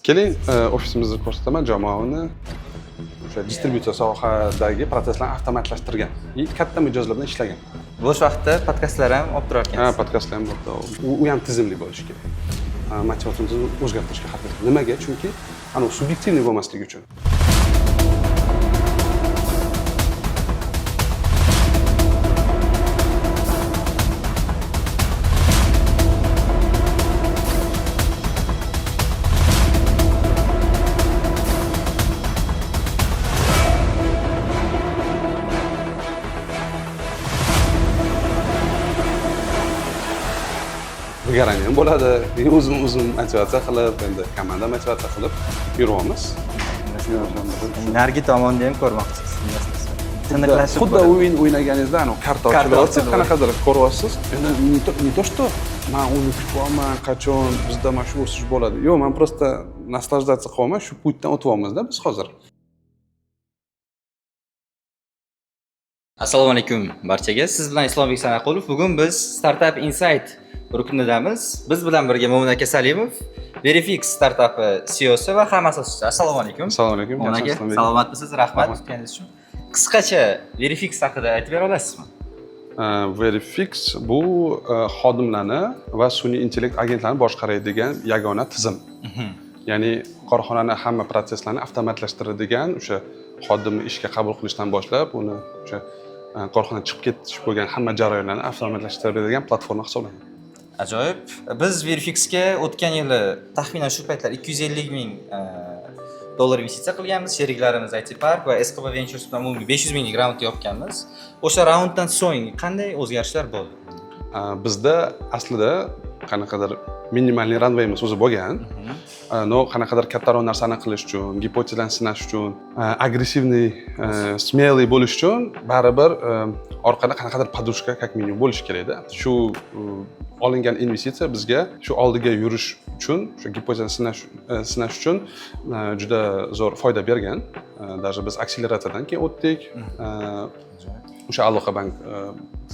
Keling, ofisimizni ko'rsataman. Jamoani o'sha distributsiya sohadagi proseslarni avtomatlashtirgan va katta mijozlar bilan ishlagan. Bo'sh vaqtda podkastlar ham olib turar ekansiz. Ha, podkastlar ham bor. U ham tizimli bo'lishi kerak. Motivatsiyamizni o'zgartirishga harakat qilamiz. Nimaga? Chunki ana subyektivniy bo'lmasligi uchun. Garang ham bo'ladi. O'zim motivatsiya qilib, endi komanda motivatsiya qilib yuramiz. Nargi tomonni ham ko'rmoqchisiz. Tiniqlashib xuddi o'yin o'ynaganingizda, karta ochilib, qanaqadir ko'ryapsiz. Endi не то что men uni kutyapman, qachon bizda mana shu o'sish bo'ladi. Yo'q, men просто naslаждаться qilyapman, shu putdan o'tyapmiz-da biz hozir. Assalomu alaykum barchaga. Siz bilan Islombek Sanaqulov. Bugun biz Startup Insight ruknidamiz. Biz bilan birga Mo'min aka Salimov, Verifix startapi CEOsi va ham asoschisi. Assalomu alaykum. Assalomu alaykum. Mo'min aka, salomatmisiz? Rahmat kutganingiz uchun. Qisqacha Verifix haqida aytib bera olasizmi? Verifix bu xodimlarni va sun'iy intellekt agentlarini boshqaradigan yagona tizim. Ya'ni korxonani hamma proseslarni avtomatlashtiradigan, o'sha xodimni ishga qabul qilishdan boshlab, uni o'sha korxonadan chiqib ketish bo'lgan hamma jarayonlarni avtomatlashtiradigan platforma hisoblanadi. Ajoyib. Biz Verifixga o'tgan yili taxminan shu paytlar 250 ming dollar investitsiya qilganmiz. Sheriklarimiz IT Park va SKB Ventures bilan umumiy 500 minglik raund yopganmiz. O'sha raunddan so'ng qanday o'zgarishlar bo'ldi? Bizda aslida qanaqadir minimalniy runwayimiz o'zi bo'lgan. Qanaqadir kattaroq narsani qilish uchun, gipotezani sinash uchun, agressivniy, smeliy bo'lish uchun baribir orqada qanaqadir podushka как minimum bo'lishi kerak-da. Shu olingan investitsiya bizga shu oldiga yurish uchun, shu gipotezani sinash uchun juda zo'r foyda bergan. Даже biz akseleratsiyadan keyin o'tdik. O'sha Aloqa bank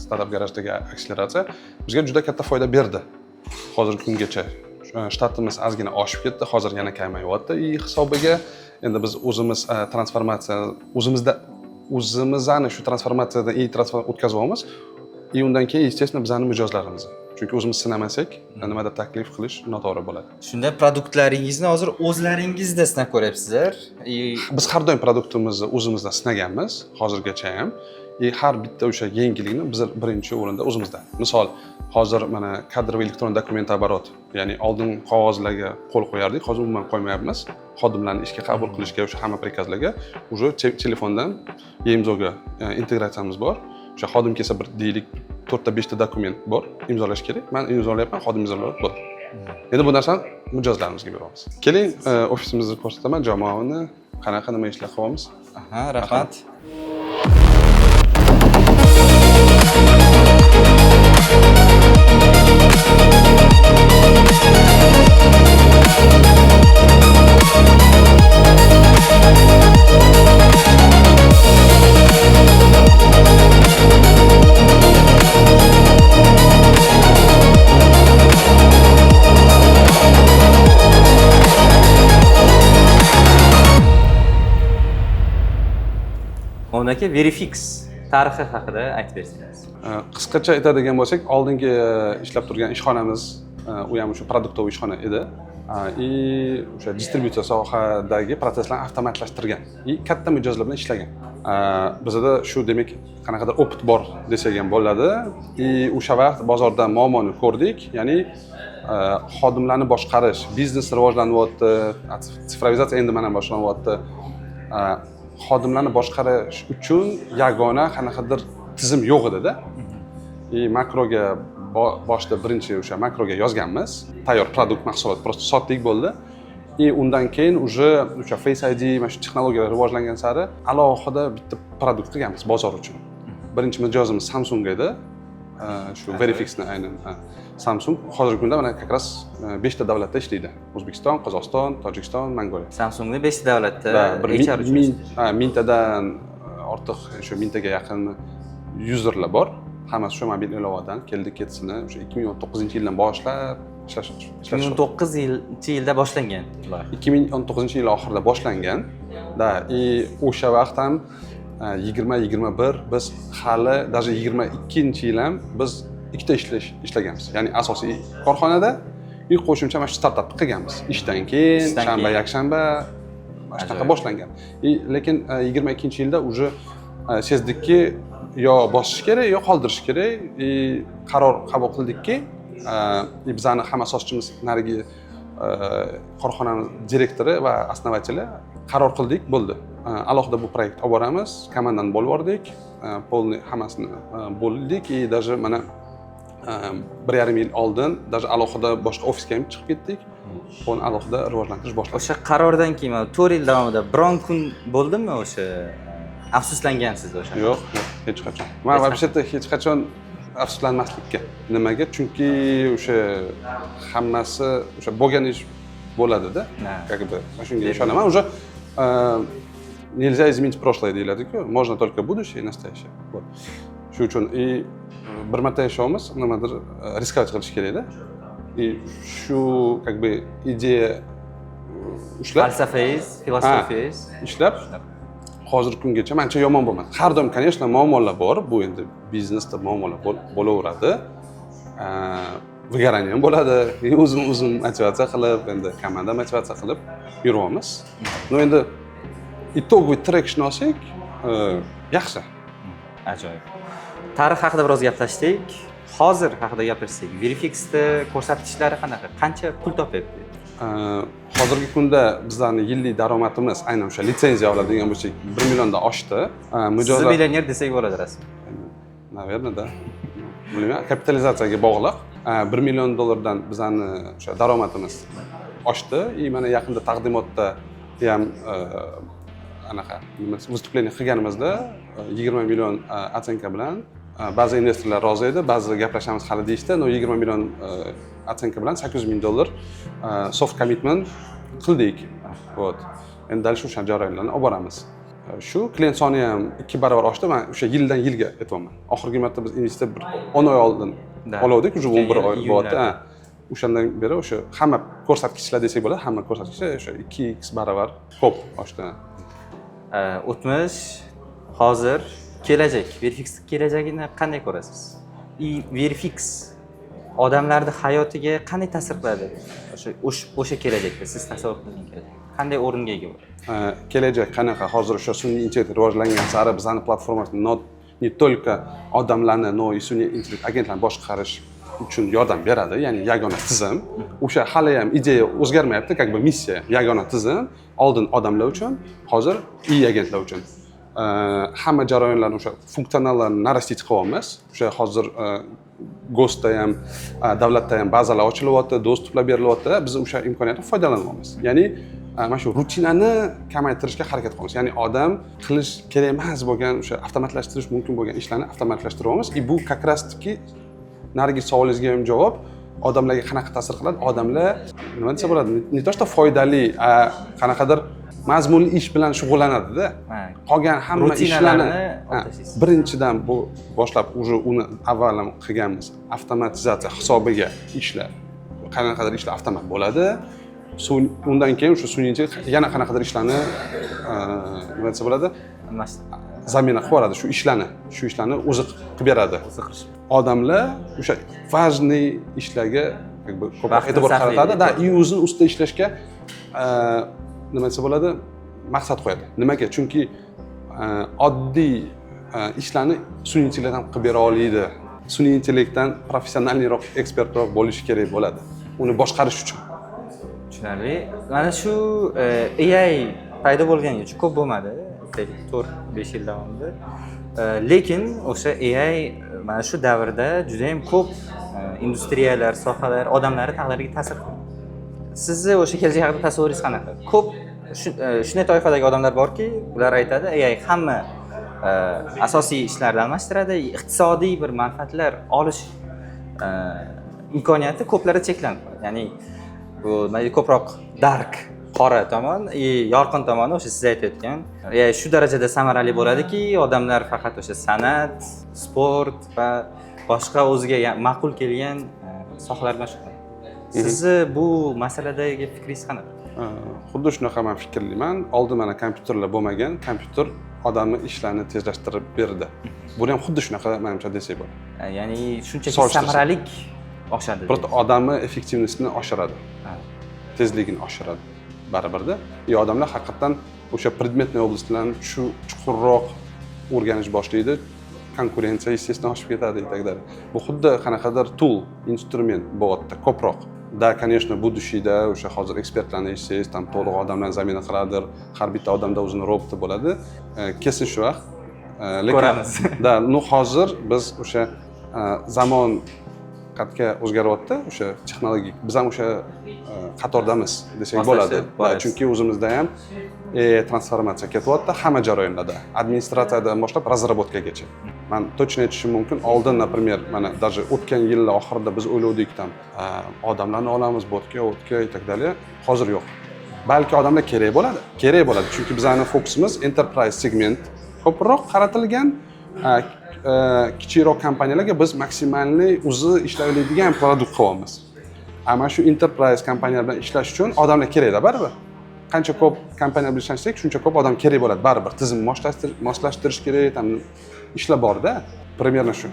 startup garajdagi akseleratsiya bizga juda katta foyda berdi. Hozirgi kungacha shtatimiz ozgina oshib ketdi, hozir yana kamayyapti hisobiga. Endi biz o'zimiz transformatsiya o'zimizni shu transformatsiyadan transformatsiya o'tkazyapmiz. Undan keyin естественно bizning mijozlarimiz. Chunki o'zimiz sinamasak, nimada taklif qilish noto'g'ri bo'ladi. Shunda produktlaringizni hozir o'zlaringizda sinab ko'ryapsizlar. Biz har doim produktimizni o'zimizda sinaganmiz, hozirgacha ham. Har bitta o'sha yangilikni biz birinchi o'rinda o'zimizda. Misol, hozir mana kadroviy elektron dokument оборот, ya'ni oldin qog'ozlarga qo'l qo'yardik, hozir umuman qo'ymayapmiz. Xodimlarni ishga qabul qilishga o'sha hamma prikazlarga уже telefondan EMZOga integratsiyamiz bor. O'sha xodim kelsa bir deylik 4 ta 5 ta dokument bor, imzolash kerak. Men imzolayapman, xodim imzolab bo'ldi. Endi bu narsani mijozlarimizga beramiz. Keling, ofisimizni ko'rsataman, jamoani qanaqa nima ishlar qilyapmiz. Aha, rahmat. Mo'min aka, Verifix tarixi haqida aytib bersangiz. Qisqacha aytadigan bo'lsak, oldingi ishlab turgan ishxonamiz u ham o'sha produktoviy ishxona edi. O'sha distributsiya sohadagi proseslarni avtomatlashtirgan va katta mijozlar bilan ishlagan. Bizda shu demak qanaqadir opit bor desak ham bo'ladi. O'sha vaqt bozorda muammoni ko'rdik, ya'ni xodimlarni boshqarish, biznes rivojlanyapti, sifrovizatsiya endi mana boshlanyapti. Xodimlarni boshqarish uchun yagona qanaqadir tizim yo'q edi-da. Makroga boshda birinchi o'sha makroga yozganmiz. Tayyor produkt mahsulot просто sotdik bo'ldi. Undan keyin o'sha Face ID mana shu texnologiyalar rivojlangan sari alohida bitta produkt qilganmiz bozor uchun. Birinchi mijozimiz Samsung edi. Shu Verifixni aynan Samsung hozirgi kunda mana как раз 5 ta davlatda ishlaydi. O'zbekiston, Qozog'iston, Tojikiston, Mongoliya. Samsungni 5 ta davlatda HR uchun. Mingtadan ortiq, shu mingtaga yaqin userlar bor. Hammasi shu mobil ilovadan keldi-ketsini o'sha 2019-yildan boshlab ishlash 2009-yilda boshlangan loyiha. 2019-yil oxirida boshlangan. O'sha vaqt ham 20-21 biz hali даже 22-yil ham biz ikkita ishlaganmiz. Ya'ni asosiy korxonada qo'shimcha mana shu startapni qilganmiz. Ishdan keyin shanba, yakshanba mana shunaqa boshlangan. Lekin 22-yilda уже sezdikki yo bosish kerak, yo qoldirish kerak. Qaror qabul qildikki, bizani ham asoschimiz narigi korxonamiz direktori va основатели qaror qildik, bo'ldi. Alohida bu proyekt olib boramiz, komandani bo'lib bordik, polni hammasini bo'ldik, даже mana 1,5 yil oldin даже alohida boshqa ofisga ham chiqib ketdik. Buni alohida rivojlantirish boshladik. O'sha qarordan keyin 4 yil davomida biron kun bo'ldimi o'sha afsuslangansiz o'sha? Yo'q, hech qachon. Men вообще-то hech qachon afsuslanmaslikka. Nimaga? Chunki o'sha hammasi o'sha bo'lgan ish bo'ladi-da. Как бы shunga ishonaman. Уже нельзя изменить прошлое deyiladi-ku. Можно только будущее и настоящее. Вот. Shu uchun bir marta yashaymiz, nimadir riskovать qilish kerak-da. Shu как бы ideya ushlab, falsafangiz, filosofiyangiz ishlab hozirgi kungacha mencha yomon bo'lmadi. Har doim, конечно, muammolar bor. Bu endi biznesda muammolar bo'laveradi. Выгорание ham bo'ladi. O'zim motivatsiya qilib, endi komanda motivatsiya qilib yuryapmiz. No endi itogoviy trackni olsak, yaxshi. Ajoyib. Tarix haqida biroz gaplashdik. Hozir haqida gaplashsak, Verifix'da ko'rsatkichlari qanaqa? Qancha pul topyapti? Hozirgi kunda bizlarning yillik daromadimiz aynan o'sha litsenziya oladigan bo'lsak 1 milliondan oshdi. Siz millioner desak bo'ladi rasman. Naверное, да. Bilmayman, kapitalizatsiyaga bog'liq. 1 million dollardan bizlarning o'sha daromadimiz oshdi. Mana yaqinda taqdimotda ham anaqa выступление qilganimizda 20 million atsenka bilan ba'zi investorlar rozi edi, ba'zi gaplashamiz hali deyishdi. 20 million atsenka bilan 800 ming dollar soft commitment qildik. Вот. Endi dal shu jarayonlarni olib boramiz. Shu klient soni ham 2 barobar oshdi. Men o'sha yildan yilga aytayapman. Oxirgi marta biz investitsiya 10 oy oldin oldik, уже 11 oy bo'ldi. O'shandan beri o'sha hamma ko'rsatkichlar desak bo'ladi, hamma ko'rsatkichlar o'sha 2x barobar ko'p oshdi. O'tmish, hozir, kelajak. Verifix kelajagini qanday ko'rasiz? Verifix odamlarning hayotiga qanday ta'sir qiladi? O'sha kelajakda siz tasavvur qilgan kelajak. Qanday o'ringa ega bo'ladi? Kelajak qanaqa? Hozir o'sha sun'iy intellekt rivojlangan sari bizning platformamiz не только odamlarni sun'iy intellekt agentlarni boshqarish uchun yordam beradi, ya'ni yagona tizim. O'sha hali ham ideya o'zgarmayapti, как бы missiya yagona tizim, oldin odamlar uchun, hozir agentlar uchun. Hamma jarayonlarni o'sha funksionallarni narastit qilyapmiz. O'sha hozir Gosda ham, davlatda ham bazalar ochilyapti, dostuplar berilyapti. Biz o'sha imkoniyatdan foydalanyapmiz. Ya'ni mana shu rutinani kamaytirishga harakat qilamiz. Ya'ni odam qilish kerak emas bo'lgan o'sha avtomatlashtirish mumkin bo'lgan ishlarni avtomatlashtiryapmiz. Bu как раз таки narigi savolingizga ham javob, odamlarga qanaqa ta'sir qiladi? Odamlar nima desa bo'ladi? Ne то что foydali, qanaqadir mazmunli ish bilan shug'ullanadi-da. Qolgan hamma ishlarni birinchidan bu boshlab уже uni avval ham qilganmiz. Avtomatizatsiya hisobiga ishlar, qanaqadir ishlar avtomat bo'ladi. Undan keyin o'sha sun'iy intellekt yana qanaqadir ishlarni nima desa bo'ladi? Zamina qilib yuboradi shu ishlarni o'zi qilib beradi. Odamlar o'sha важный ishlarga ko'proq e'tibor qaratadi va o'zini ustida ishlashga nima desa bo'ladi? Maqsad qo'yadi. Nimaga? Chunki oddiy ishlarni sun'iy intellekt ham qilib bera oladi. Sun'iy intellektdan professionalroq, ekspertroq bo'lishi kerak bo'ladi. Uni boshqarish uchun. Tushunarli. Mana shu AI paydo bo'lganiga ko'p bo'lmadi, 4-5 yil davomida. Lekin o'sha AI mana shu davrda juda ham ko'p industriyalar, sohalar, odamlarning taqdiriga ta'sir qiladi. Sizni o'sha kelajak haqida tasavvuringiz qanaqa? Ko'p shunday toifadagi odamlar borki, ular aytadi, AI hamma asosiy ishlarni almashtiradi, iqtisodiy bir manfaatlar olish imkoniyati ko'plarda cheklanib qoladi. Ya'ni bu ko'proq dark, qora tomon, yorqin tomoni o'sha siz aytayotgan, shu darajada samarali bo'ladiki, odamlar faqat o'sha san'at, sport va boshqa o'ziga ma'qul kelgan sohalar bilan shug'ullanadi. Sizni bu masaladagi fikringiz qanaqa? Xuddi shunaqa men fikrlayman. Oldin mana kompyuterlar bo'lmagan, kompyuter odamni ishlarni tezlashtirib berdi. Buni ham xuddi shunaqa menimcha desak bo'ladi. Ya'ni shunchaki Solishtirsa. samaralik oshadi. Biroq odamni effektivnostini oshiradi. Tezligini oshiradi. Baribirda. Odamlar haqiqatan o'sha predmetniy oblastdan chuqurroq o'rganish boshlaydi. Konkurensiya естественно oshib ketadi и так далее. Bu xuddi qanaqadir tool, instrument bo'lyapti ko'proq. Da, конечно, будущийda o'sha hozir ekspertlarni eshitsangiz, tam to'liq odamlarni zamina qiladir, har bitta odamda o'zini roboti bo'ladi. Kesin shu vaqt. Ko'ramiz. Da, hozir biz o'sha zamon qatga o'zgaryapti, o'sha texnologik. Biz ham o'sha qatordamiz desak bo'ladi. Chunki o'zimizda ham transformatsiya ketyapti hamma jarayonlarda. Administratsiyadan boshlab razработкаgacha. Men точно aytishim mumkin. Oldin, например, mana даже o'tgan yillar oxirida biz o'ylovdik tam odamlarni olamiz, botga, и так далее. Hozir yo'q. Balki odamlar kerak bo'ladi. Kerak bo'ladi, chunki bizning fokusimiz enterprise segment ko'proq qaratilgan. Kichikroq kompaniyalarga biz maksimalniy o'zi ishlaydigan produkt qilyapmiz. Ammo shu enterprise kompaniyalar bilan ishlash uchun odamlar kerak-da baribir. Qancha ko'p kompaniya bilan ishlashsak, shuncha ko'p odam kerak bo'ladi baribir. Tizimni moslashtirish kerak, tam ishlar bor-da. Примерно shu.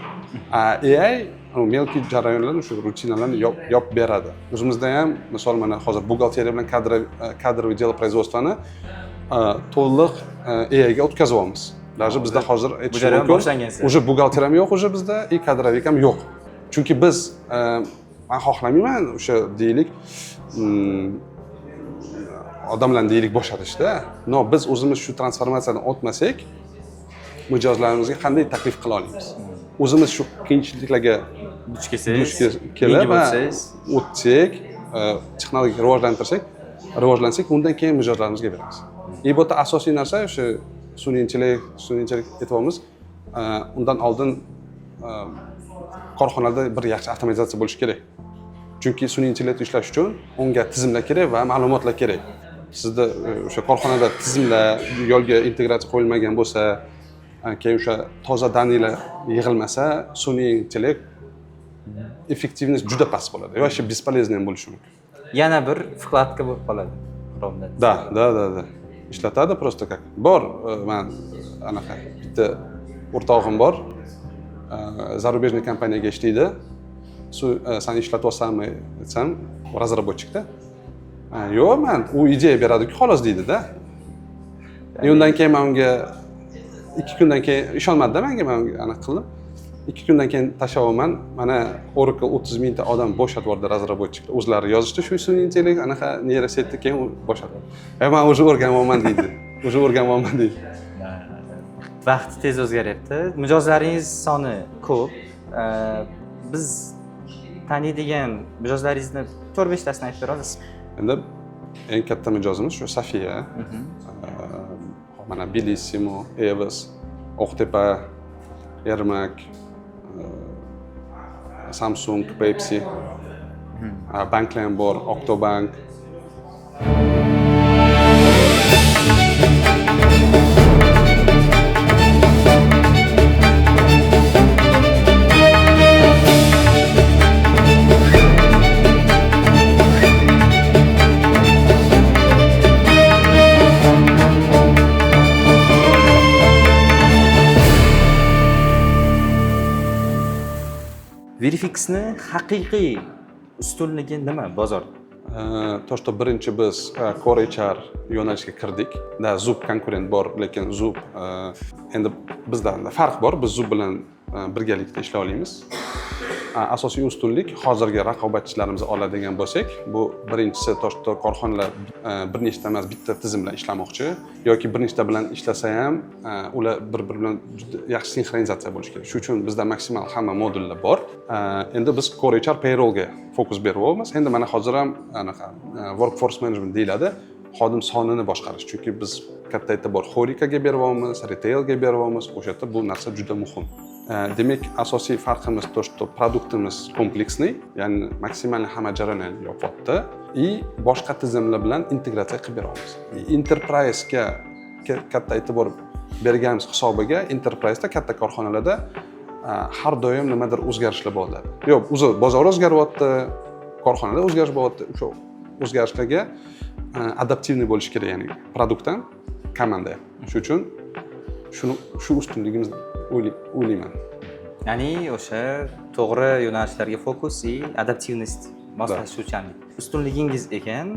AI mелкий jarayonlarni, shu rutinalarni yopib beradi. O'zimizda ham, misol mana hozir buxgalteriya bilan kadroviy delo производствоni to'liq AI ga o'tkazyapmiz. Даже bizda hozir aytishim mumkin. Уже buxgalter ham yo'q, уже bizda и kadrovik ham yo'q. Chunki biz men xohlamayman o'sha deylik odamlarni deylik bo'shatishda. No, biz o'zimiz shu transformatsiyadan o'tmasak, mijozlarimizga qanday taklif qila olamiz? O'zimiz shu qiyinchiliklarga duch kelsangiz, kelib o'tsak, texnologik rivojlansak, undan keyin mijozlarimizga beramiz. Bu yerda asosiy narsa o'sha sun'iy intellekt aytyapmiz. Undan oldin korxonada bir yaxshi avtomatizatsiya bo'lishi kerak. Chunki sun'iy intellekt ishlash uchun unga tizimlar kerak va ma'lumotlar kerak. Sizda o'sha korxonada tizimlar yo'lga integratsiya qo'yilmagan bo'lsa, keyin o'sha toza danilar yig'ilmasa, sun'iy intellekt effektivность juda past bo'ladi. Yoki бесполезный ham bo'lishi mumkin. Yana bir vkladka bo'lib qoladi. Da. Ishlatadi просто как. Bor, men anaqa bitta o'rtog'im bor. Зарубежный kompaniyaga ishlaydi. Sen ishlatyapsanmi desam, razработчикda. Yo'q, men u ideya beradi-ku, xolos deydi-da. Undan keyin men unga 2 kundan keyin ishonmadi-da menga, men anaqa qildim. 2 kundan keyin tashlavaman, mana Oracle 30 mingta odam bo'shatib yubordi razработчикlar. O'zlari yozishdi shu sun'iy intellekt anaqa neyrosetni keyin bo'shatdi. Men уже o'rganyapman deydi. Уже o'rganyapman deydi. Vaqt tez o'zgaryapti. Mijozlaringiz soni ko'p. Biz taniydigan mijozlaringizni 4-5 tasini aytib bera olasizmi? Endi eng katta mijozimiz shu Safiya. Mana Bellissimo, Evis, Oqtepa, Ermak, Samsung, Pepsi, banklar ham bor, Octobank. Verifixni haqiqiy ustunligi nima bozor? To, что birinchi biz Core HR yo'nalishiga kirdik. Da Zub konkurent bor, lekin Zub endi bizda farq bor. Biz Zub bilan birgalikda ishlay olamiz. Asosiy ustunlik hozirgi raqobatchilarimizni oladigan bo'lsak, bu birinchisi to, что korxonalar bir nechta emas, bitta tizim bilan ishlamoqchi yoki bir nechta bilan ishlasa ham ular bir-biri bilan juda yaxshi sinxronizatsiya bo'lishi kerak. Shuning uchun bizda maksimal hamma modullar bor. Endi biz Core HR payrollga fokus beryapmiz. Endi mana hozir ham anaqa workforce management deyiladi. Xodim sonini boshqarish. Chunki biz katta aytib bor, xorikaga beryapmiz, retailga beryapmiz. O'sha yerda bu narsa juda muhim. Demak, asosiy farqimiz to, что produktimiz kompleksniy, ya'ni maksimal hamma jarayonni yopyapti и boshqa tizimlar bilan integratsiya qilib beramiz. Enterprise ga katta e'tibor berganimiz hisobiga enterprise da katta korxonalarda har doim nimadir o'zgarishlar bo'ladi. Yo'q, o'zi bozor o'zgaryapti, korxonada o'zgarish bo'lyapti. O'sha o'zgarishlarga adaptivniy bo'lish kerak, ya'ni produkt ham, komanda ham. Shuning uchun shu ustunligimiz o'ylayman. Ya'ni o'sha to'g'ri yo'nalishlarga fokus и adaptivnost, moslashuvchanlik. Ustunligingiz ekan,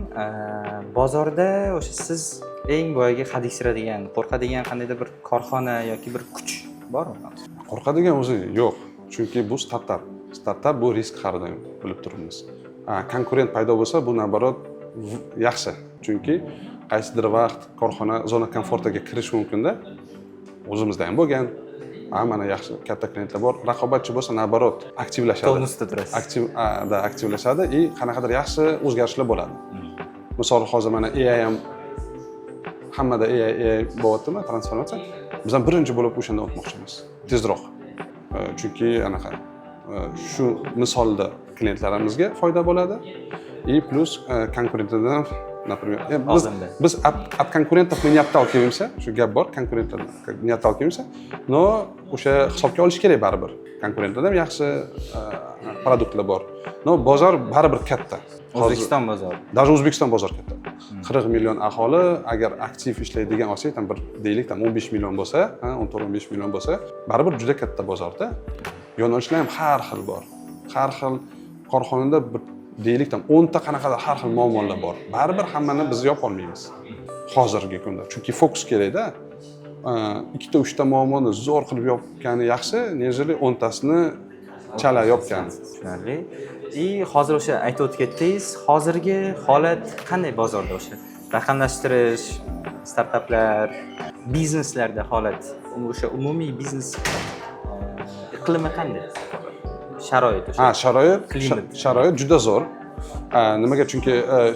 bozorda o'sha siz eng boyagi hadiksiradigan, qo'rqadigan qandaydir bir korxona yoki bir kuch bormi? Qo'rqadigan o'zi yo'q. Chunki bu startap. Startap bu risk har doim bilib turibmiz. Konkurent paydo bo'lsa, bu naborot yaxshi. Chunki qaysidir vaqt korxona zona komfortiga kirish mumkin-da. O'zimizda ham bo'lgan. Mana yaxshi katta klientlar bor. Raqobatchi bo'lsa, naborot aktivlashadi. Tonusda turasiz. Aktivlashadi и qanaqadir yaxshi o'zgarishlar bo'ladi. Misol hozir mana AI ham hammada AI bo'lyaptimi, transformatsiya. Biz ham birinchi bo'lib o'shanda o'tmoqchimiz. Tezroq. Chunki anaqa shu misolda klientlarimizga foyda bo'ladi. И plus konkurentlardan, например, biz от конкурентов мы не отталкиваемся, shu gap bor, konkurentlardan не отталкиваемся, но o'sha hisobga olish kerak baribir. Konkurentlarda ham yaxshi produktlar bor. Но bozor baribir katta. O'zbekiston bozori. Даже O'zbekiston bozori katta. 40 million aholi agar aktiv ishlaydigan olsak, tam bir deylik, tam 15 million bo'lsa, 14-15 million bo'lsa, baribir juda katta bozorda. Yo'nalishlar ham har xil bor. Har xil korxonada bir deylik, tam 10 ta qanaqadir har xil muammolar bor. Baribir hammani biz yopa olmaymiz hozirgi kunda. Chunki fokus kerak-da. 2-3 ta muammoni zo'r qilib yopgani yaxshi, nejeli 10 tasini chala yopgan. Tushunarli. И hozir o'sha aytib o'tgandingiz, hozirgi holat qanday bozorda o'sha raqamlashtirish, startaplar, bizneslarda holat, o'sha umumiy biznes iqlimi qanday? Sharoit o'sha. Sharoit juda zo'r. Nimaga? Chunki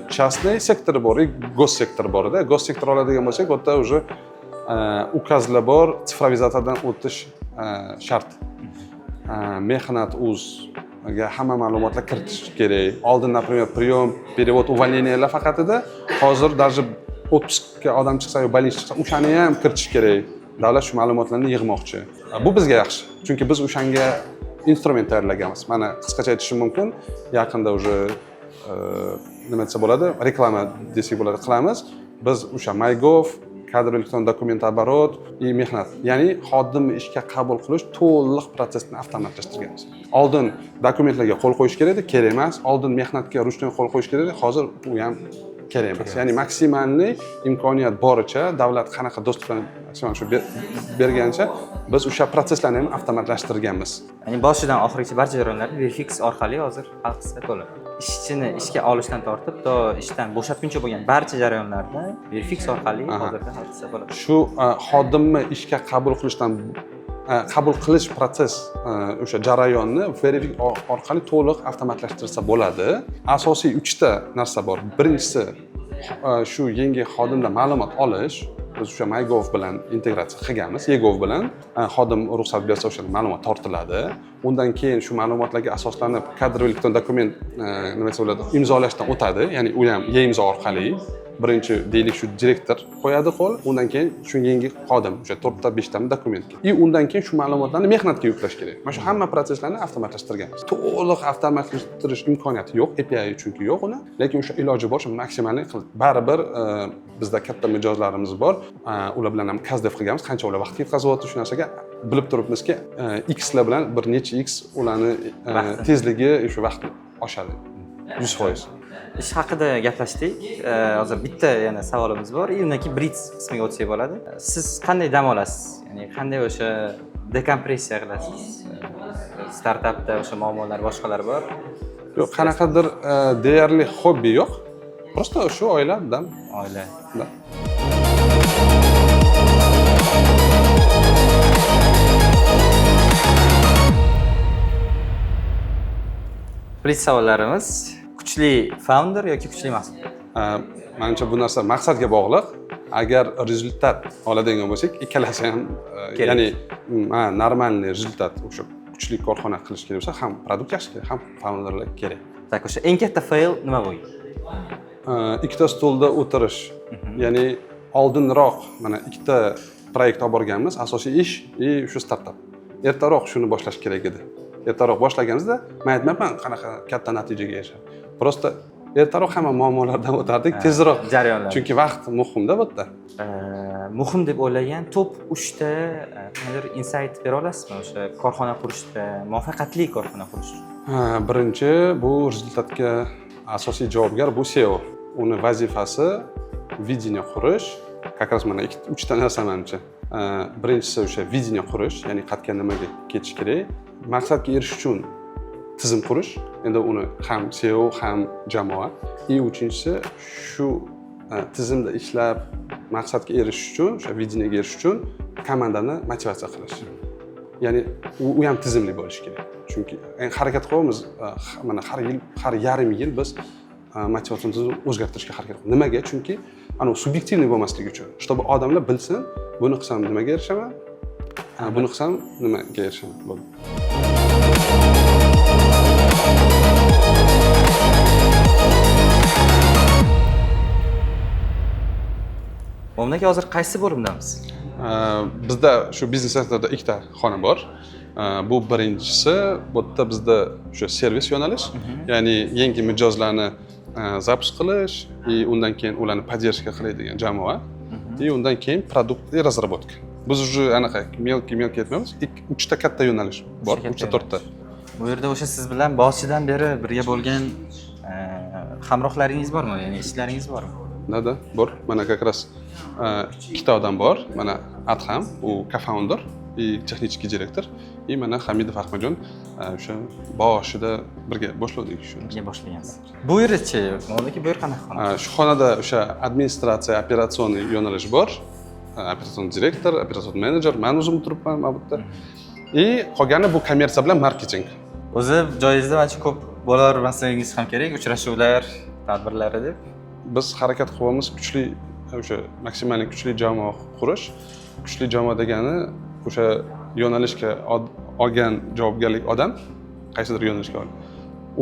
частный sektori bor, gos sektori bor-da. Gos sektor oladigan bo'lsak, bu yerda уже ukazlar bor, sifrovizatordan o'tish shart. Mehnat.uz-ga hamma ma'lumotlar kiritish kerak. Oldin, например, прием, перевод, увольнениyalar faqat edi. Hozir даже отпускga odam chiqsa yo больничный chiqsa, o'shani ham kiritish kerak. Davlat shu ma'lumotlarni yig'moqchi. Bu bizga yaxshi. Chunki biz o'shanga instrument tayyorlaganmiz. Mana qisqacha aytishim mumkin. Yaqinda уже nima desa bo'ladi? Reklama desak bo'ladi, qilamiz. Biz o'sha MyGov, kadr elektron dokument оборот и mehnat. Ya'ni xodimni ishga qabul qilish to'liq protsessni avtomatlashtirganmiz. Oldin dokumentlarga qo'l qo'yish kerak edi, kerak emas. Oldin mehnatga ruchniy qo'l qo'yish kerak edi, hozir u ham kerak emas. Ya'ni maksimalniy imkoniyat boricha davlat qanaqa dostupni maksimal shu bergancha biz o'sha protsesslarni ham avtomatlashtirganmiz. Ya'ni boshidan oxirigacha barcha jarayonlarni Verifix orqali hozir hal qilsa bo'ladi. Ishchini ishga olishdan tortib to ishdan bo'shatguncha bo'lgan barcha jarayonlarni Verifix orqali hozirda hal qilsa bo'ladi. Shu xodimni ishga qabul qilish proses o'sha jarayonni Verifix orqali to'liq avtomatlashtirsa bo'ladi. Asosiy 3 ta narsa bor. Birinchisi shu yangi xodimdan ma'lumot olish. Biz o'sha MyGov bilan integratsiya qilganmiz. YeGov bilan xodim ruxsat bersa o'sha ma'lumot tortiladi. Undan keyin shu ma'lumotlarga asoslanib kadr elektron dokument nima desa bo'ladi, imzolashdan o'tadi. Ya'ni u ham e-imzo orqali birinchi deylik shu direktor qo'yadi qo'l, undan keyin shu yangi xodim o'sha 4 ta 5 ta dokumentga. Undan keyin shu ma'lumotlarni mehnatga yuklash kerak. Mana shu hamma proseslarni avtomatlashtirganmiz. To'liq avtomatlashtirish imkoniyati yo'q, API chunki yo'q uni, lekin o'sha iloji boricha maksimalni qilib. Baribir bizda katta mijozlarimiz bor. Ular bilan ham kazdef qilganmiz, qancha ular vaqt ketkazyapti shu narsaga. Bilib turibmizki, X lar bilan bir necha X ularni tezligi shu vaqt oshadi. 100%. Ish haqida gaplashdik. Hozir bitta yana savolimiz bor. Undan keyin Blitz qismiga o'tsak bo'ladi. Siz qanday dam olasiz? Ya'ni qanday o'sha dekompressiya qilasiz? Startapda o'sha muammolar boshqalar bor. Yo'q, qanaqadir deyarli hobbi yo'q. Просто shu oila dam. Oila. Blitz savollarimiz. Kuchli founder yoki kuchli mahsul? Menimcha bu narsa maqsadga bog'liq. Agar rezultat oladigan bo'lsak, ikkalasi ham ya'ni normalniy rezultat o'sha kuchli korxona qilish kerak bo'lsa, ham produkt yaxshi kerak, ham founderlar kerak. Tak, o'sha eng katta fail nima bo'ldi? Ikkita stolda o'tirish. Ya'ni oldinroq mana ikkita proyekt olib borganmiz, asosiy ish shu startap. Ertaroq shuni boshlash kerak edi. Ertaroq boshlaganimizda men aytmayman qanaqa katta natijaga erishadi. Просто ertaroq hamma muammolardan o'tardik, tezroq. Jarayonlar. Chunki vaqt muhimda bu yerda. Muhim deb o'ylagan top 3 ta qanday insight bera olasizmi o'sha korxona qurishda, muvaffaqiyatli korxona qurish? Birinchi bu rezultatga asosiy javobgar bu SEO. Uni vazifasi videniya qurish. Как раз mana 3 ta narsa menimcha. Birinchisi o'sha videniya qurish, ya'ni qayerga nimaga ketish kerak. Maqsadga erishish uchun tizim qurish. Endi uni ham SEO ham jamoa. Uchinchisi shu tizimda ishlab maqsadga erishish uchun, o'sha videniyaga erishish uchun komandani motivatsiya qilish. Ya'ni u ham tizimli bo'lishi kerak. Chunki harakat qilyapmiz, mana har yarim yil biz motivatsiyamizni o'zgartirishga harakat qilamiz. Nimaga? Chunki ana subyektivniy bo'lmasligi uchun. Чтобы odamlar bilsin, buni qilsam nimaga erishaman? Buni qilsam nimaga erishaman? Bo'ldi. O'mdagi hozir qaysi bo'limdamiz? Bizda shu biznes sektorida ikkita xona bor. Bu birinchisi, bu yerda bizda o'sha servis yo'nalish, ya'ni yangi mijozlarni zapus qilish, undan keyin ularni поддержка qiladigan jamoa, undan keyin produkt разработка. Biz уже anaqa mелкий aytmaymiz, 3 ta katta yo'nalish bor, 3 ta 4 ta. Bu yerda o'sha siz bilan boshidan beri birga bo'lgan hamrohlaringiz bormi? Ya'ni ishlaringiz bormi? Da, bor. Mana как раз ikkita odam bor. Mana Adham, u co-founder и texnichki direktor. И mana Hamidov Ahmadjon o'sha boshida birga boshladik shu. Birga boshlagansiz. Bu yerchi, o'ndagi bu yer qanaqa xona? Shu xonada o'sha administratsiya, operatsioniy yo'nalish bor. Operatsion direktor, operatsion menejer, men o'zim turibman bu yerda. И qolgani bu kommersiya bilan marketing. O'zi joyingizda menimcha ko'p bo'lavermasligingiz ham kerak, uchrashuvlar, tadbirlari deb. Biz harakat qilyapmiz kuchli o'sha maksimal kuchli jamoa qurish. Kuchli jamoa degani o'sha yo'nalishga olgan javobgarlik odam qaysidir yo'nalishga olgan.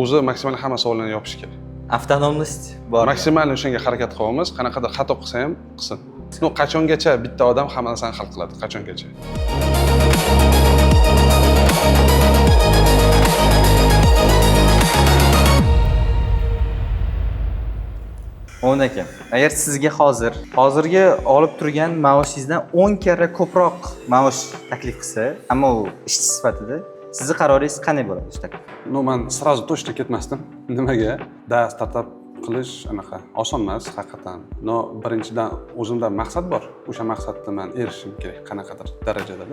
O'zi maksimal hamma savollarni yopish kerak. Avtonomnost bor. Maksimal o'shanga harakat qilyapmiz. Qanaqadir xato qilsa ham qilsin. No, qachongacha bitta odam hamma narsani hal qiladi? Qachongacha? O'n aka, agar sizga hozirgi olib turgan maoshingizdan 10 karra ko'proq maosh taklif qilsa, ammo u ishchi sifatida, sizning qaroringiz qanday bo'ladi shu taklif? No, men сразу точно ketmasdim. Nimaga? Startup qilish anaqa oson emas, haqiqatan. No, birinchidan o'zimda maqsad bor. O'sha maqsadga men erishishim kerak qanaqadir darajada.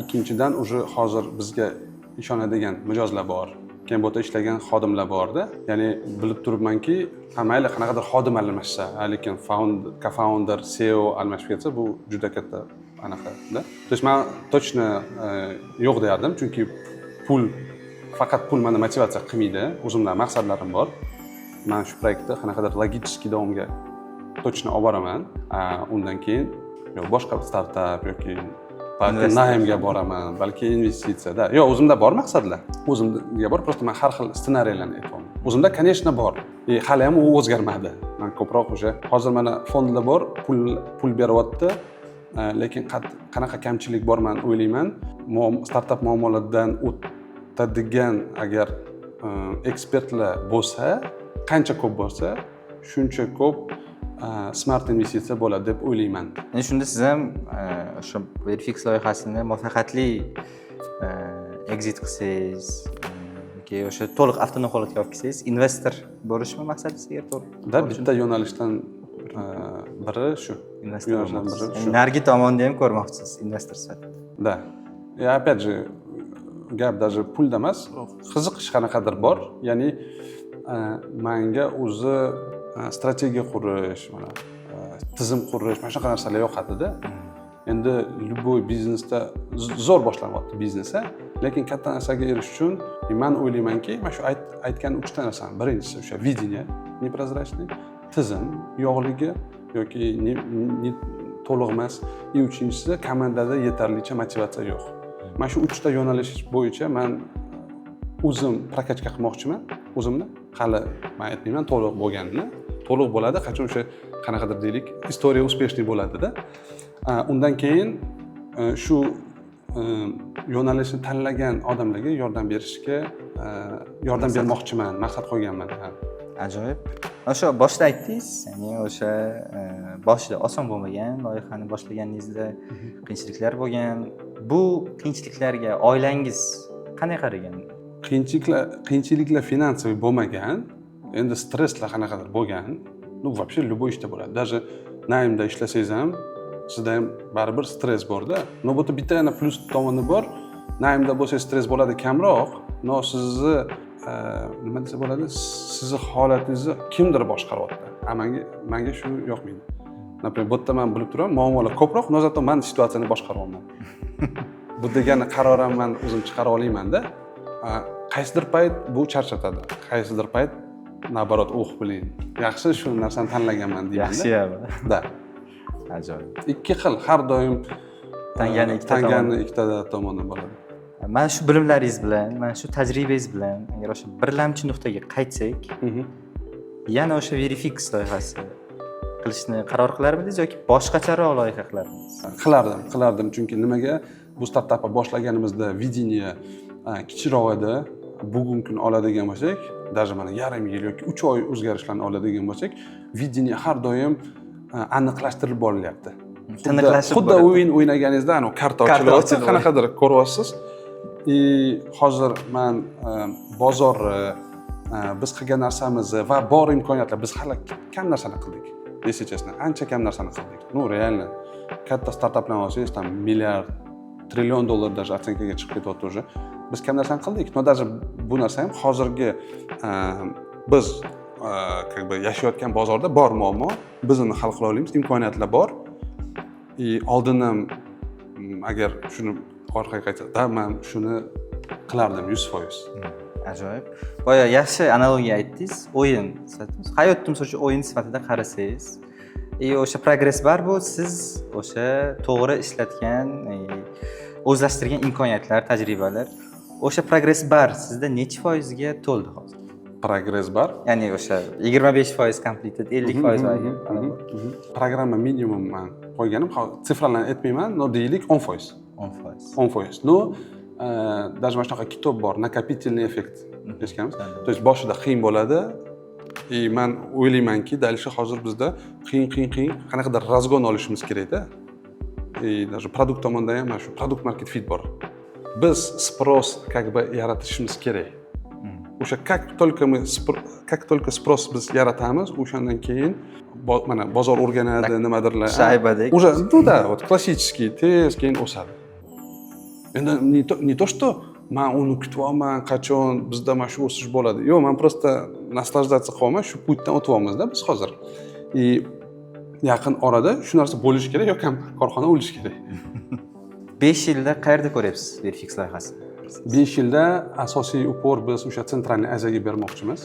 Ikkinchidan уже hozir bizga ishonadigan mijozlar bor. Keyin bu yerda ishlagan xodimlar borda. Ya'ni bilib turibmanki, mayli qanaqadir xodim almashsa, lekin co-founder, SEO almashib ketsa, bu juda katta anaqada. То есть men точно yo'q derdim, chunki faqat pul meni motivatsiya qilmaydi. O'zimda maqsadlarim bor. Men shu proyektni qanaqadir logistik davomga точно olib boraman. Undan keyin boshqa startup yoki balki naymga boraman, balki investitsiyada. Yo'q, o'zimda bor maqsadlar. O'zimga bor, просто men har xil ssenariylarni aytaman. O'zimda, конечно, bor. Hali ham u o'zgarmadi. Men ko'proq o'sha hozir mana fondlar bor, pul beryapti, lekin qanaqa kamchilik bor men o'ylayman. Startup muammolaridan o'tadigan agar ekspertlar bo'lsa, qancha ko'p bo'lsa, shuncha ko'p smart investitsiya bo'ladi deb o'ylayman. Endi shunda siz ham o'sha Verifix loyihasini muvaffaqiyatli exit qilsangiz, yoki o'sha to'liq avtonom holatga olib kelsangiz, investor bo'lishmi maqsadingiz agar to'g'ri? Bitta yo'nalishdan biri shu. Investorlardan biri. Narigi tomonni ham ko'rmoqchisiz investor sifatida. Da. Опять же, gap даже pulda emas, qiziqish qanaqadir bor. Ya'ni menga o'zi strategiya qurish, mana tizim qurish, mana shunaqa narsalar yoqadi-da. Endi любой biznesda zo'r boshlanyapti biznes, lekin katta narsaga erishish uchun men o'ylaymanki, mana shu aytgan 3 ta narsani, birinchisi o'sha videniya, непрозрачный, tizim yo'qligi yoki to'liq emas, uchinchisi komandada yetarlicha motivatsiya yo'q. Mana shu 3 ta yo'nalish bo'yicha men o'zim prokatga qilmoqchiman. O'zimni hali men aytmayman to'liq bo'lganini. To'liq bo'ladi, qachon o'sha qanaqadir deylik, istoriya успешный bo'ladida. Undan keyin shu yo'nalishni tanlagan odamlarga yordam berishga yordam bermoqchiman, maqsad qo'yganman. Ajoyib. O'sha boshida aytdingiz, ya'ni o'sha boshida oson bo'lmagan, loyihani boshlaganingizda qiyinchiliklar bo'lgan. Bu qiyinchiliklarga oilangiz qanday qaragan? Qiyinchiliklar finansiy bo'lmagan, endi stresslar qanaqadir bo'lgan. Ну, вообще любой ishda bo'ladi. Даже naimda ishlasangiz ham, sizda ham baribir stress bor-da. No, bu bitta yana plus tomoni bor. Naimda bo'lsa stress bo'ladi kamroq, no sizni nima desa bo'ladi? Sizni holatingizni kimdir boshqaryapti. Menga shu yoqmaydi. Например, bu yerda men bilib turaman, muammolar ko'proq, no zato men situatsiyani boshqaryapman. Bu degani qaror ham men o'zim chiqara olmayman-da. Qaysidir payt bu charchatadi. Qaysidir payt nabarot, blin. Yaxshi shu narsani tanlaganman deyman-da. Yaxshi-ya. Da. Ajoyib. Ikki xil, har doim tangani ikkita tomoni bo'ladi. Mana shu bilimlaringiz bilan, mana shu tajribangiz bilan agar o'sha birlamchi nuqtaga qaytsak, yana o'sha Verifix loyihasi qilishni qaror qilarmidingiz yoki boshqacharoq loyiha qilardingiz? Qilardim, chunki nimaga bu startapni boshlaganimizda videniya kichikroq edi. Bugungi kun oladigan bo'lsak, даже mana yarim yil yoki 3 oy o'zgarishlarni oladigan bo'lsak, videniya har doim aniqlashtirilib borilyapti. Xuddi o'yin o'ynaganingizda, karta ochilyapti, qanaqadir ko'ryapsiz. Hozir men bozorni, biz qilgan narsamizni va bor imkoniyatlar, biz hali kam narsani qildik. Если честно, ancha kam narsani qildik. Ну, реально katta startaplarni olsangiz, там milliard, trillion dollar даже оценкаga chiqib ketyapti уже. Biz kam narsani qildik. No, даже bu narsa ham hozirgi biz как бы yashayotgan bozorda bor muammo, biz uni hal qila olamiz, imkoniyatlar bor. Oldin ham agar shuni orqaga qaytsa, men shuni qilardim 100%. Ajoyib. Boya yaxshi analogiya aytdingiz. O'yin sifatida. Hayotda misol uchun o'yin sifatida qarasangiz, o'sha progress bar bu siz o'sha to'g'ri ishlatgan, o'zlashtirgan imkoniyatlar, tajribalar. O'sha progress bar sizda necha foizga to'ldi hozir? Progress bar, ya'ni o'sha 25% completed, 50% programma minimum men qo'yganim, sifralarni aytmayman, no deylik 10%. 10%. No, даже mana shunaqa kitob bor, накопительный эффект eshitganmiz. То есть boshida qiyin bo'ladi. Men o'ylaymanki, dalishi hozir bizda qiyin qanaqadir razgon olishimiz kerak-da. Даже produkt tomonda ham mana shu product market fit bor. Biz sпрос как бы yaratishimiz kerak. O'sha как только sпрос biz yaratamiz, o'shandan keyin mana bozor o'rganadi, nimadirlar. Shaybadek. Уже, да, вот klassический tez keyin o'sadi. Endi не то что men uni kutyapman, qachon bizda mana shu o'sish bo'ladi. Yo'q, men просто naslаждаться qilyapman, shu putdan o'tyapmiz-da biz hozir. Yaqin orada shu narsa bo'lishi kerak yoki korxona o'lishi kerak. 5 yilda qayerda ko'ryapsiz Verifix loyihasini? 5 yilda asosiy upor biz o'sha Sentralniy Aziyaga bermoqchimiz.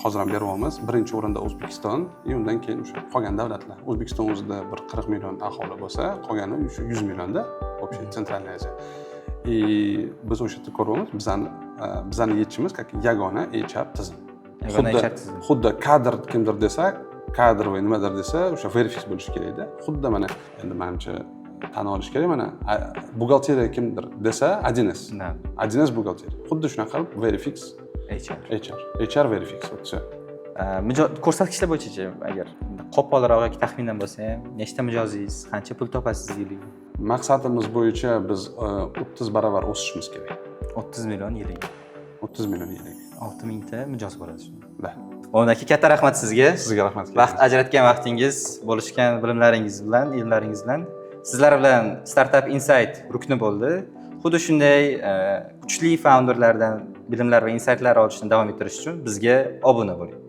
Hozir ham beryapmiz. Birinchi o'rinda O'zbekiston, undan keyin o'sha qolgan davlatlar. O'zbekiston o'zida bir 40 million aholi bo'lsa, qolgani o'sha 100 millionda общий Sentralniy Aziya. Biz o'sha yerda ko'ryapmiz. Bizani yechimiz yagona HR tizim. Xuddi kadr kimdir desak, kadr va nimadir desa, o'sha Verifix bo'lishi kerak-da. Xuddi mana endi menimcha tan olish kerak, mana buxgalteriya kimdir desa, 1S. 1S buxgalteriya. Xuddi shunaqa qilib Verifix HR Verifix o'tsa. Ko'rsatkichlar bo'yicha agar qo'polroq yoki taxminan bo'lsa ham, nechta mijozingiz, qancha pul topasiz yiliga? Maqsadimiz bo'yicha biz 30 barobar o'sishimiz kerak. 30 million yiliga. 30 million yiliga. 6000 ta mijoz bo'ladi shunda. Da. O'naki katta rahmat sizga. Sizga rahmat. Vaqt ajratgan vaqtingiz, bo'lishgan bilimlaringiz bilan, ilmlaringiz bilan sizlar bilan Startup Insight rukni bo'ldi. Xuddi shunday kuchli founderlardan bilimlar va insightlar olishni davom ettirish uchun bizga obuna bo'ling.